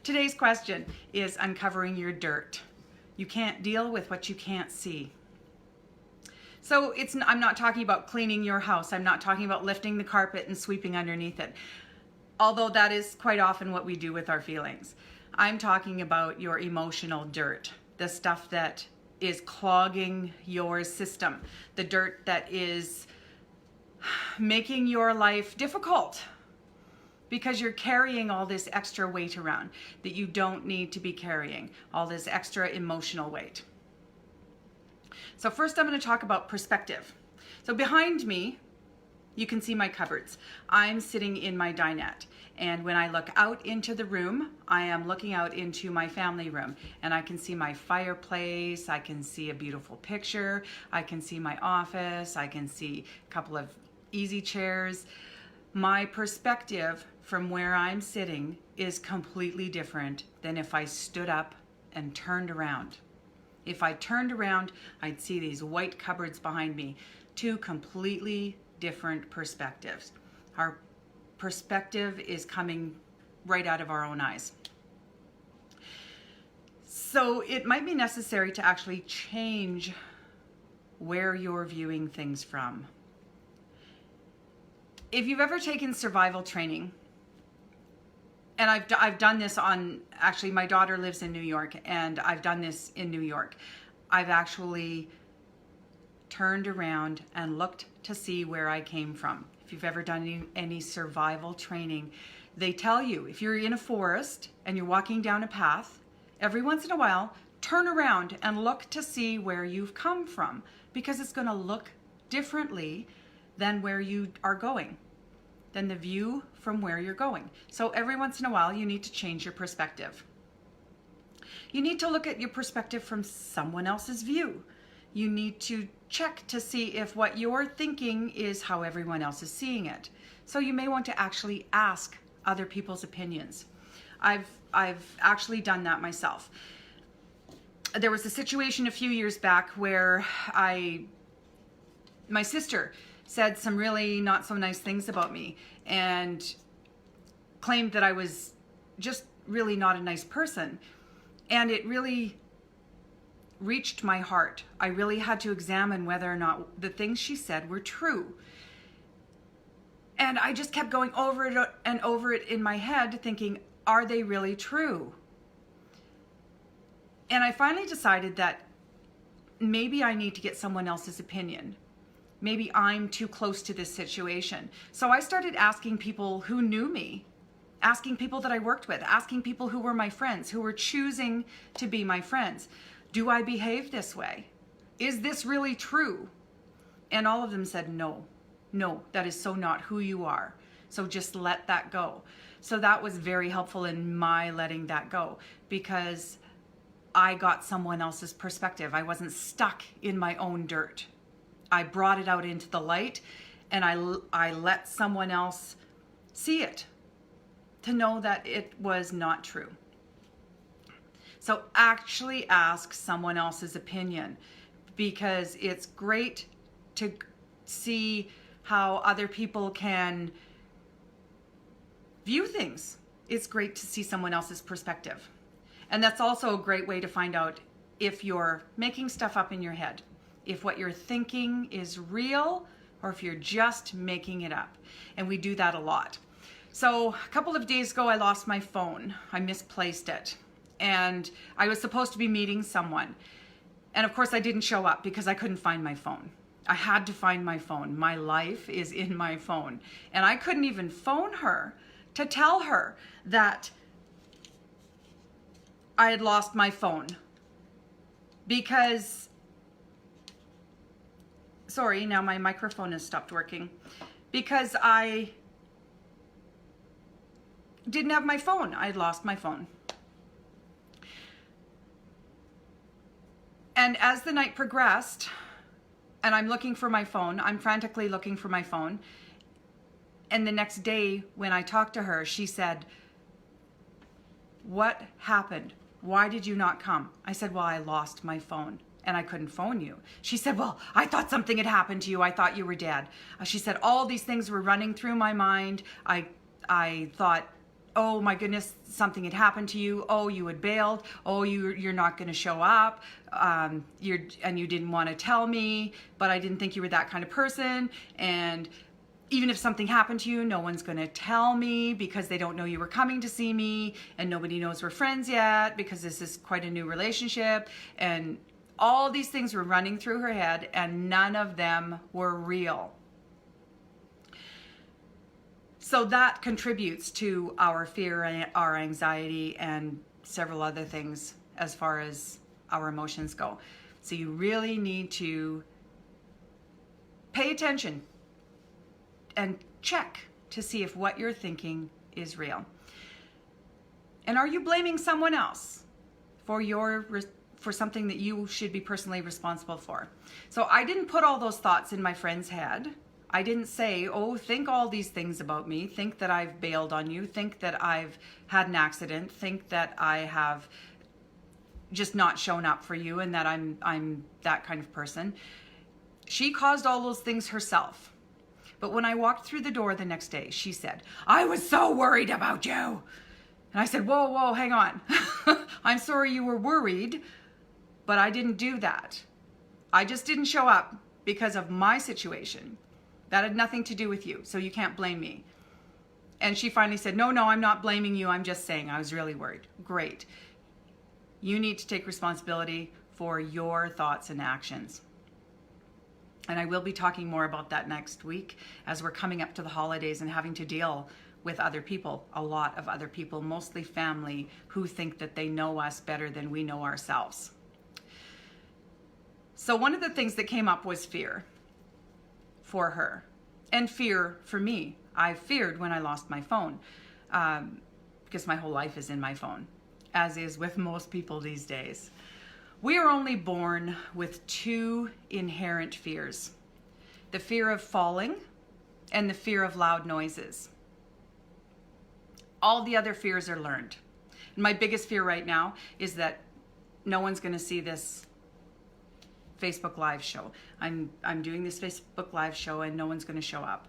Today's question is uncovering your dirt. You can't deal with what you can't see. So I'm not talking about cleaning your house. I'm not talking about lifting the carpet and sweeping underneath it, although that is quite often what we do with our feelings. I'm talking about your emotional dirt, the stuff that is clogging your system, the dirt that is making your life difficult because you're carrying all this extra weight around that you don't need to be carrying, all this extra emotional weight. So first I'm going to talk about perspective. So behind me, you can see my cupboards. I'm sitting in my dinette, and when I look out into the room, I am looking out into my family room, and I can see my fireplace, I can see a beautiful picture, I can see my office, I can see a couple of easy chairs. My perspective from where I'm sitting is completely different than if I stood up and turned around. If I turned around, I'd see these white cupboards behind me. Two completely different perspectives. Our perspective is coming right out of our own eyes. So it might be necessary to actually change where you're viewing things from. If you've ever taken survival training, and I've done this actually my daughter lives in New York, and I've done this in New York. I've actually turned around and looked to see where I came from. If you've ever done any survival training, they tell you if you're in a forest and you're walking down a path, every once in a while, turn around and look to see where you've come from, because it's going to look differently than where you are going, than the view from where you're going. So every once in a while, you need to change your perspective. You need to look at your perspective from someone else's view. You need to check to see if what you're thinking is how everyone else is seeing it. So you may want to actually ask other people's opinions. I've actually done that myself. There was a situation a few years back where my sister said some really not so nice things about me and claimed that I was just really not a nice person. And it really reached my heart. I really had to examine whether or not the things she said were true. And I just kept going over it and over it in my head thinking, are they really true? And I finally decided that maybe I need to get someone else's opinion. Maybe I'm too close to this situation. So I started asking people who knew me, asking people that I worked with, asking people who were my friends, who were choosing to be my friends. Do I behave this way? Is this really true? And all of them said, no, that is so not who you are. So just let that go. So that was very helpful in my letting that go, because I got someone else's perspective. I wasn't stuck in my own dirt. I brought it out into the light, and I let someone else see it to know that it was not true. So actually ask someone else's opinion, because it's great to see how other people can view things. It's great to see someone else's perspective. And that's also a great way to find out if you're making stuff up in your head, if what you're thinking is real or if you're just making it up. And we do that a lot. So a couple of days ago, I lost my phone. I misplaced it. And I was supposed to be meeting someone. And of course I didn't show up because I couldn't find my phone. I had to find my phone. My life is in my phone. And I couldn't even phone her to tell her that I had lost my phone, because, sorry, now my microphone has stopped working, because I didn't have my phone. I had lost my phone. And as the night progressed, and I'm looking for my phone, I'm frantically looking for my phone. And the next day when I talked to her, she said, "What happened? Why did you not come?" I said, "Well, I lost my phone and I couldn't phone you." She said, "Well, I thought something had happened to you. I thought you were dead." She said, all these things were running through my mind. I thought, oh my goodness, something had happened to you. Oh, you had bailed. Oh, you're not going to show up. And you didn't want to tell me, but I didn't think you were that kind of person. And even if something happened to you, no one's going to tell me because they don't know you were coming to see me, and nobody knows we're friends yet because this is quite a new relationship. And all these things were running through her head, and none of them were real. So that contributes to our fear and our anxiety and several other things as far as our emotions go. So you really need to pay attention and check to see if what you're thinking is real. And are you blaming someone else for something that you should be personally responsible for? So I didn't put all those thoughts in my friend's head. I didn't say, oh, think all these things about me. Think that I've bailed on you. Think that I've had an accident. Think that I have just not shown up for you and that I'm that kind of person. She caused all those things herself. But when I walked through the door the next day, she said, I was so worried about you. And I said, whoa, hang on. I'm sorry you were worried, but I didn't do that. I just didn't show up because of my situation. That had nothing to do with you, so you can't blame me. And she finally said, no, I'm not blaming you. I'm just saying I was really worried. Great. You need to take responsibility for your thoughts and actions. And I will be talking more about that next week as we're coming up to the holidays and having to deal with other people, a lot of other people, mostly family, who think that they know us better than we know ourselves. So one of the things that came up was fear for her and fear for me. I feared when I lost my phone because my whole life is in my phone, as is with most people these days. We are only born with two inherent fears: the fear of falling and the fear of loud noises. All the other fears are learned. And my biggest fear right now is that no one's going to see this Facebook Live show. I'm doing this Facebook Live show and no one's going to show up.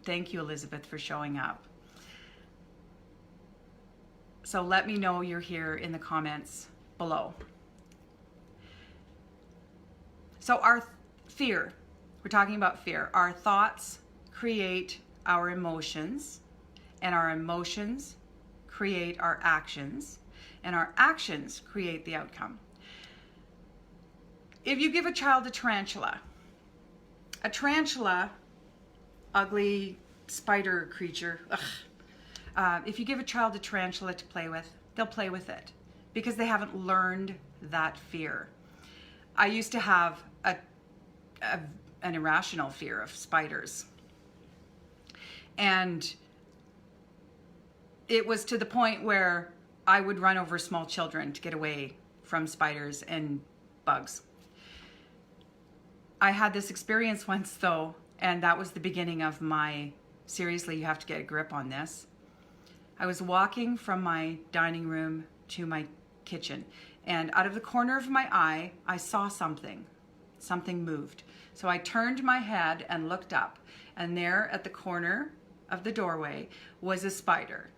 Thank you, Elizabeth, for showing up. So let me know you're here in the comments below. So our fear, we're talking about fear. Our thoughts create our emotions, and our emotions create our actions, and our actions create the outcome. If you give a child a tarantula, ugly spider creature, if you give a child a tarantula to play with, they'll play with it because they haven't learned that fear. I used to have an irrational fear of spiders. And it was to the point where I would run over small children to get away from spiders and bugs. I had this experience once though, and that was the beginning of my, seriously, you have to get a grip on this. I was walking from my dining room to my kitchen, and out of the corner of my eye, I saw something. Something moved. So I turned my head and looked up, and there at the corner of the doorway was a spider.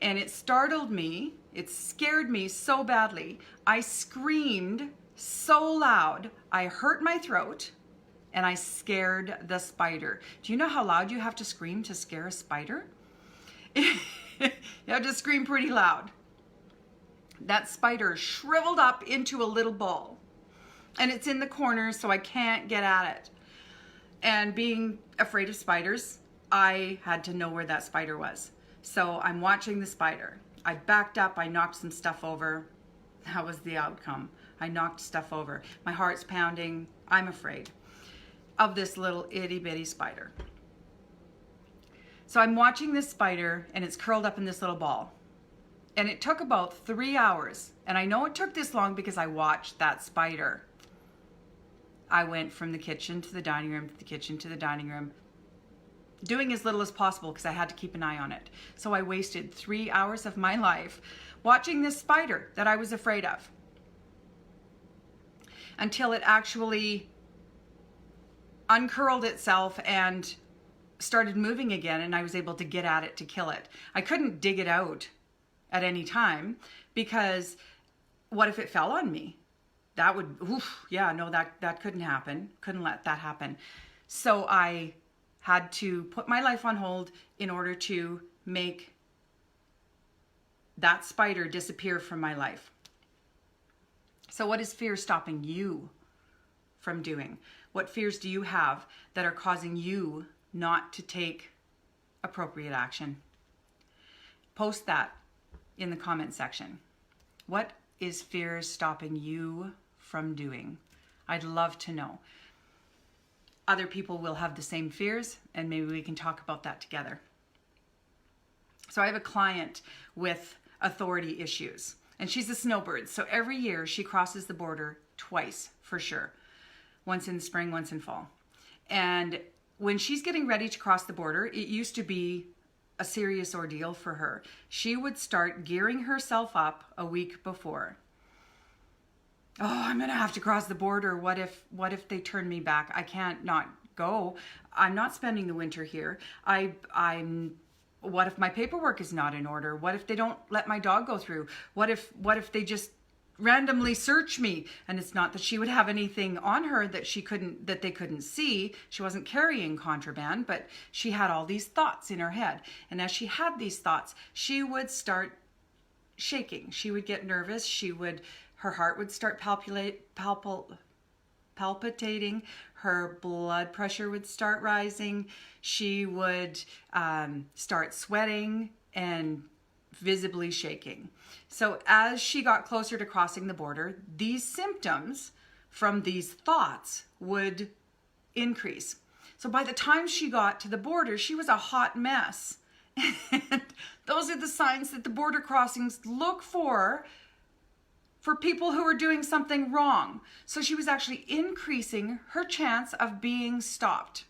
And it startled me, it scared me so badly. I screamed so loud, I hurt my throat, and I scared the spider. Do you know how loud you have to scream to scare a spider? You have to scream pretty loud. That spider shriveled up into a little ball. And it's in the corner, so I can't get at it. And being afraid of spiders, I had to know where that spider was. So I'm watching the spider. I backed up, I knocked some stuff over. That was the outcome. I knocked stuff over. My heart's pounding. I'm afraid of this little itty bitty spider. So I'm watching this spider and it's curled up in this little ball. And it took about 3 hours. And I know it took this long because I watched that spider. I went from the kitchen to the dining room, to the kitchen to the dining room, doing as little as possible because I had to keep an eye on it. So I wasted 3 hours of my life watching this spider that I was afraid of until it actually uncurled itself and started moving again, and I was able to get at it to kill it. I couldn't dig it out at any time, because what if it fell on me? That would, yeah, no, that couldn't happen. Couldn't let that happen. So I had to put my life on hold in order to make that spider disappear from my life. So what is fear stopping you from doing? What fears do you have that are causing you not to take appropriate action? Post that in the comment section. What is fear stopping you from doing? I'd love to know. Other people will have the same fears, and maybe we can talk about that together. So I have a client with authority issues, and she's a snowbird. So every year she crosses the border twice for sure. Once in spring, once in fall. And when she's getting ready to cross the border, it used to be a serious ordeal for her. She would start gearing herself up a week before. Oh, I'm gonna have to cross the border. What if they turn me back? I can't not go. I'm not spending the winter here. What if my paperwork is not in order? What if they don't let my dog go through? What if they just randomly search me? And it's not that she would have anything on her that they couldn't see. She wasn't carrying contraband, but she had all these thoughts in her head. And as she had these thoughts, she would start shaking. She would get nervous. Her heart would start palpitating. Her blood pressure would start rising. She would start sweating and visibly shaking. So as she got closer to crossing the border, these symptoms from these thoughts would increase. So by the time she got to the border, she was a hot mess. And those are the signs that the border crossings look for people who are doing something wrong. So she was actually increasing her chance of being stopped.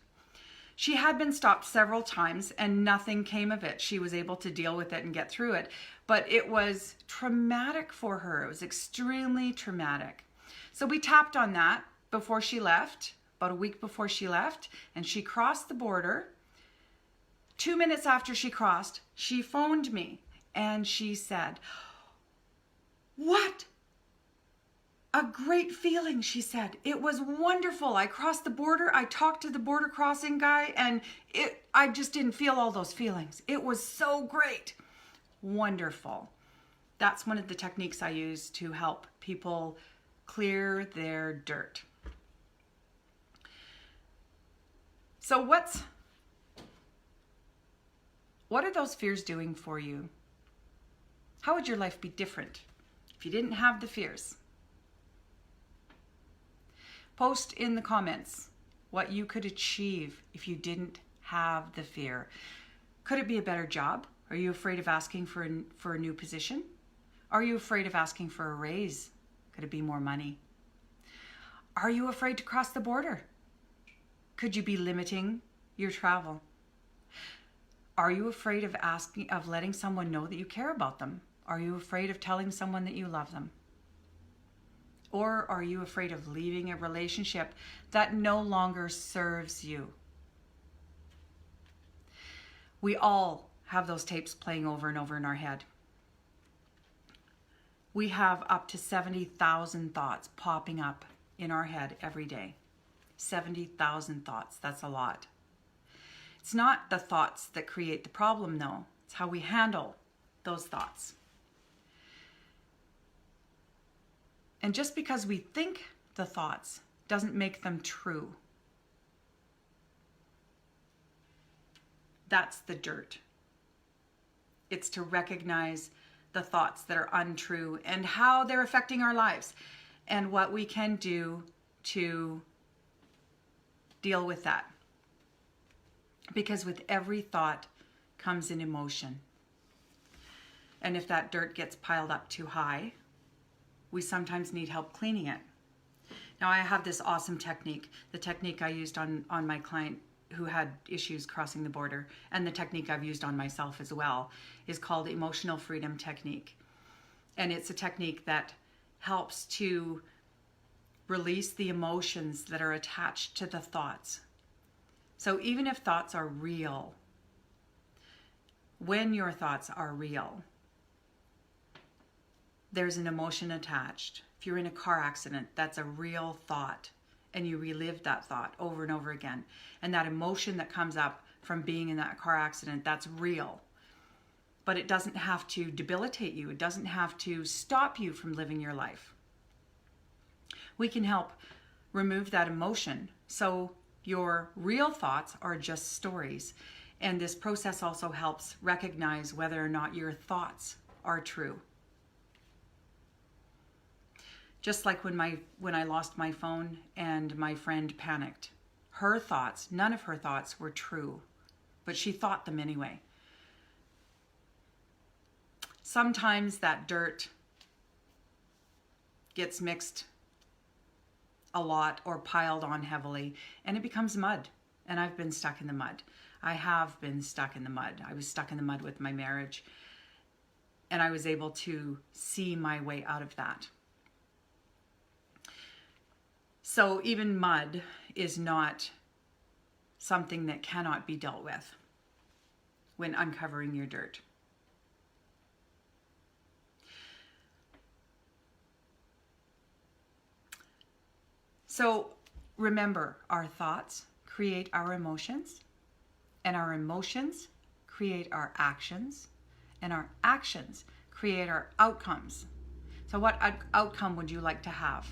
She had been stopped several times and nothing came of it. She was able to deal with it and get through it. But it was traumatic for her. It was extremely traumatic. So we tapped on that before she left, about a week before she left, and she crossed the border. 2 minutes after she crossed, she phoned me and she said, "What a great feeling," she said. "It was wonderful. I crossed the border. I talked to the border crossing guy, and I just didn't feel all those feelings. It was so great." Wonderful. That's one of the techniques I use to help people clear their dirt. So what are those fears doing for you? How would your life be different if you didn't have the fears? Post in the comments what you could achieve if you didn't have the fear. Could it be a better job? Are you afraid of asking for a new position? Are you afraid of asking for a raise? Could it be more money? Are you afraid to cross the border? Could you be limiting your travel? Are you afraid of letting someone know that you care about them? Are you afraid of telling someone that you love them? Or are you afraid of leaving a relationship that no longer serves you? We all have those tapes playing over and over in our head. We have up to 70,000 thoughts popping up in our head every day. 70,000 thoughts, that's a lot. It's not the thoughts that create the problem though. It's how we handle those thoughts. And just because we think the thoughts doesn't make them true. That's the dirt. It's to recognize the thoughts that are untrue and how they're affecting our lives and what we can do to deal with that. Because with every thought comes an emotion. And if that dirt gets piled up too high, we sometimes need help cleaning it. Now I have this awesome technique, the technique I used on my client who had issues crossing the border, and the technique I've used on myself as well, is called emotional freedom technique. And it's a technique that helps to release the emotions that are attached to the thoughts. So even if thoughts are real, when your thoughts are real, there's an emotion attached. If you're in a car accident, that's a real thought, and you relive that thought over and over again. And that emotion that comes up from being in that car accident, that's real. But it doesn't have to debilitate you. It doesn't have to stop you from living your life. We can help remove that emotion. So your real thoughts are just stories. And this process also helps recognize whether or not your thoughts are true. Just like when I lost my phone and my friend panicked. Her thoughts, none of her thoughts were true, but she thought them anyway. Sometimes that dirt gets mixed a lot or piled on heavily, and it becomes mud. And I've been stuck in the mud. I have been stuck in the mud. I was stuck in the mud with my marriage, and I was able to see my way out of that. So even mud is not something that cannot be dealt with when uncovering your dirt. So remember, our thoughts create our emotions, and our emotions create our actions, and our actions create our outcomes. So what outcome would you like to have?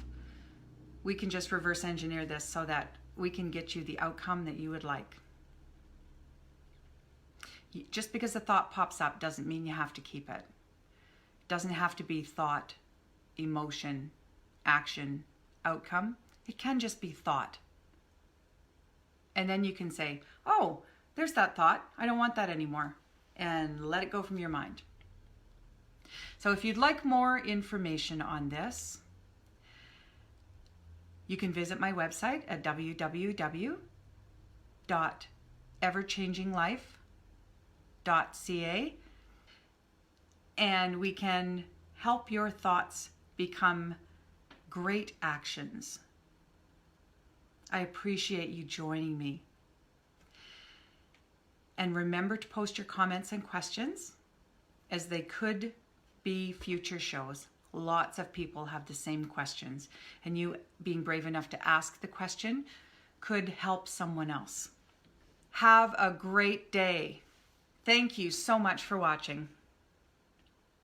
We can just reverse engineer this so that we can get you the outcome that you would like. Just because a thought pops up doesn't mean you have to keep it. It doesn't have to be thought, emotion, action, outcome. It can just be thought. And then you can say, oh, there's that thought. I don't want that anymore. And let it go from your mind. So if you'd like more information on this, you can visit my website at www.everchanginglife.ca, and we can help your thoughts become great actions. I appreciate you joining me. And remember to post your comments and questions, as they could be future shows. Lots of people have the same questions, and you being brave enough to ask the question could help someone else. Have a great day. Thank you so much for watching.